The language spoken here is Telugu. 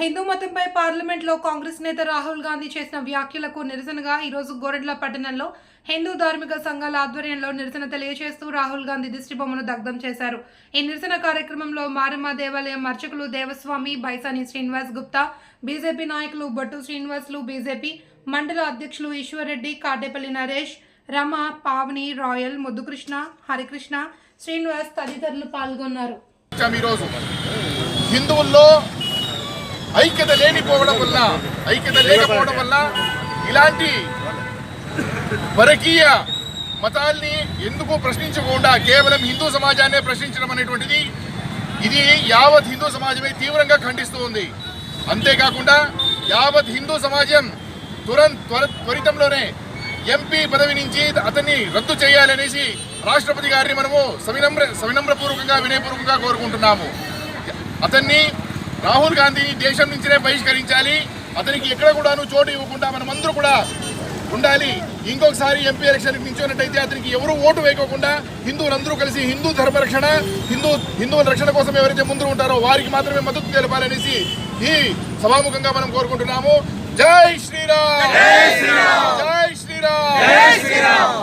హిందూ మతంపై పార్లమెంట్లో కాంగ్రెస్ నేత రాహుల్ గాంధీ చేసిన వ్యాఖ్యలకు నిరసనగా ఈరోజు గోరెడ్ల పట్టణంలో హిందూ ధార్మిక సంఘాల ఆధ్వర్యంలో నిరసన తెలియజేస్తూ రాహుల్ గాంధీ దిష్టిబొమ్మను దగ్ధం చేశారు. ఈ నిరసన కార్యక్రమంలో మారమ్మ దేవాలయం అర్చకులు దేవస్వామి, బైసాని శ్రీనివాస్ గుప్తా, బీజేపీ నాయకులు బొట్టు శ్రీనివాసులు, బీజేపీ మండల అధ్యక్షులు ఈశ్వర్రెడ్డి, కాటేపల్లి నరేష్, రమ, పావని, రాయల్, ముద్దుకృష్ణ, హరికృష్ణ, శ్రీనివాస్ తదితరులు పాల్గొన్నారు. హిందువుల్లో ఐక్యత లేకపోవడం వల్ల ఇలాంటి పరకీయ మతాల్ని ఎందుకు ప్రశ్నించకుండా కేవలం హిందూ సమాజాన్నే ప్రశ్నించడం అనేటువంటిది ఇది యావత్ హిందూ సమాజమే తీవ్రంగా ఖండిస్తూ ఉంది. అంతేకాకుండా యావత్ హిందూ సమాజం త్వరితంలోనే ఎంపీ పదవి నుంచి అతన్ని రద్దు చేయాలనేసి రాష్ట్రపతి గారిని మనము సవినమ్రపూర్వకంగా వినయపూర్వకంగా కోరుకుంటున్నాము. అతన్ని రాహుల్ గాంధీని దేశం నుంచినే బహిష్కరించాలి. అతనికి ఎక్కడ కూడాను చోటు ఇవ్వకుండా మనమందరూ కూడా ఉండాలి. ఇంకొకసారి ఎంపీ ఎలక్షన్ నిల్చున్నట్టయితే అతనికి ఎవరు ఓటు వేయకోకుండా హిందువులందరూ కలిసి హిందూ ధర్మ రక్షణ, హిందువుల రక్షణ కోసం ఎవరైతే ముందు ఉంటారో వారికి మాత్రమే మద్దతు తెలపాలనేసి ఈ సభాముఖంగా మనం కోరుకుంటున్నాము. జై శ్రీరామ్, జై శ్రీరామ్, జై శ్రీరామ్.